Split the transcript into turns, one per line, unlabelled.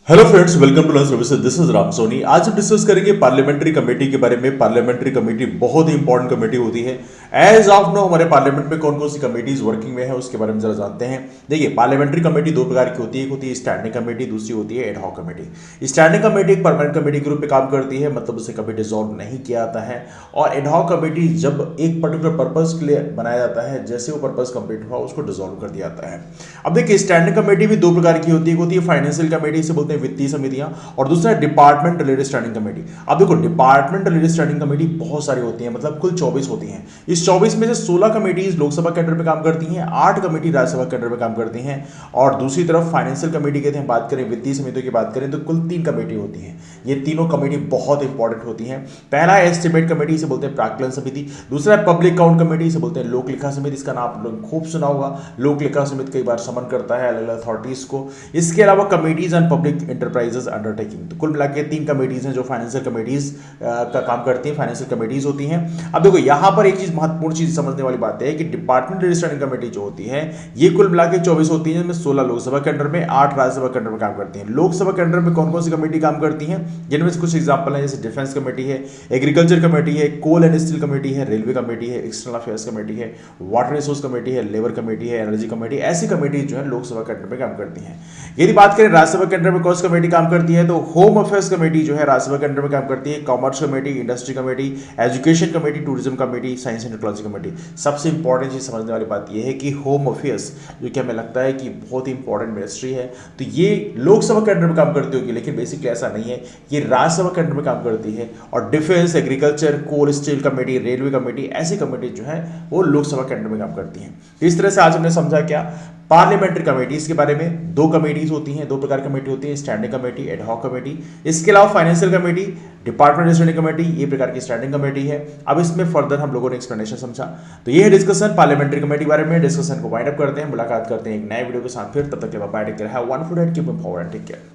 Hello friends, welcome to learn services. This is Ram Soni. आज हम discuss करेंगे पार्लियामेंट्री कमेटी के बारे में। पार्लियामेंट्री कमेटी बहुत ही इंपॉर्टेंट कमेटी होती है। एज ऑफ नो हमारे पार्लियामेंट में कौन कौन सी कमेटीज वर्किंग में है उसके बारे में जरा जानते हैं। देखिए, पार्लियामेंट्री कमेटी दो प्रकार की होती है। एक होती है स्टैंडिंग कमेटी, दूसरी होती है एडहॉक कमेटी। स्टैंडिंग कमेटी एक परमानेंट कमेटी के रूप में काम करती है, मतलब उसे कभी डिसॉल्व नहीं किया जाता है। और एडहॉक कमेटी जब एक पर्टिकुलर पर्पज के लिए बनाया जाता है, जैसे वो पर्पज कंप्लीट हुआ उसको डिसॉल्व कर दिया जाता है। अब देखिए, स्टैंडिंग कमेटी भी दो प्रकार की होती है। एक होती है फाइनेंशियल कमेटी, से बोलते हैं वित्तीय समितियां, और दूसरा है डिपार्टमेंट रिलेटेड स्टैंडिंग कमेटी। अब देखो, डिपार्टमेंट रिलेटेड स्टैंडिंग कमेटी बहुत सारी होती है, मतलब कुल 24 होती हैं। इस 24 में से 16 कमेटीज लोकसभा के अंडर में काम करती हैं, 8 कमेटी राज्यसभा के अंडर में काम करती हैं। और दूसरी तरफ फाइनेंशियल कमेटी कहते हैं, बात करें वित्तीय समितियों की बात करें तो कुल 3 कमेटी होती हैं। ये तीनों कमेटी बहुत इंपॉर्टेंट होती हैं। पहला है एस्टिमेट कमेटी, इसे बोलते हैं प्राक्कलन समिति। दूसरा है पब्लिक अकाउंट कमेटी, इसे बोलते हैं लोक लेखा समिति। इसका नाम आप लोग खूब सुना होगा। लोक लेखा समिति कई बार समन करता है अलग अलग अथॉरिटीज को। इसके अलावा committees and public enterprises undertaking. तो कुल मिला के 3 कमेटीज हैं जो फाइनेंशियल कमेटीज का काम करती हैं, फाइनेंशियल कमेटीज होती हैं। अब देखो, यहां पर एक चीज, महत्वपूर्ण चीज समझने वाली बात है कि डिपार्टमेंट रजिस्ट्रेशन कमेटी जो होती है, ये कुल मिला के 24 होती है, जिनमें 16 लोकसभा के अंडर में, 8 राज्यसभा के अंडर में काम करती हैं। लोकसभा के अंडर में कौन कौन सी कमेटी काम करती हैं, जिनमें से कुछ एग्जाम्पल हैं, जैसे डिफेंस कमेटी है, एग्रीकल्चर कमेटी है, कोल एंड स्टील कमेटी है, रेलवे कमेटी है, एक्सटर्नल अफेयर्स कमेटी है, वाटर रिसोर्स कमेटी है, लेबर कमेटी है, एनर्जी कमेटी। ऐसी कमेटी जो है लोकसभा के अंडर में काम करती हैं। यदि बात करें राज्यसभा के अंडर में कौन सी कमेटी काम करती है, तो होम अफेयर्स कमेटी जो है राज्यसभा के अंडर में काम करती है। Commerce committee, industry committee, education committee, tourism committee, science and technology committee. सबसे इंपॉर्टेंट चीज समझने वाली बात यह है कि होम अफेयर्स, जो कि हमें लगता है कि बहुत ही इंपॉर्टेंट मिनिस्ट्री है, तो ये लोकसभा के अंडर में काम करती होगी, लेकिन बेसिकली ऐसा नहीं है। ये राज्यसभा के अंडर में काम करती है। और डिफेंस, एग्रीकल्चर, कोल स्टील कमेटी, रेलवे कमेटी, ऐसी कमेटी जो है वो लोकसभा के अंडर में काम करती हैं। इस तरह से आज हमने समझा क्या, पार्लियामेंट्री कमेटीज के बारे में। 2 कमेटीज होती हैं, 2 प्रकार की कमेटी होती है, स्टैंडिंग कमेटी, एडहॉक कमेटी। इसके अलावा financial committee, department registration committee, ये प्रकार की स्टैंडिंग कमेटी है। अब इसमें फर्दर हम लोगों ने एक्सप्लेनेशन समझा। तो ये है डिस्कशन पार्लियामेंट्री कमेटी के बारे में। डिस्कशन को वाइंड अप करते हैं, मुलाकात करते हैं एक नए वीडियो के साथ। फिर तब तक के लिए bye, take care, have one food and keep moving forward, take care.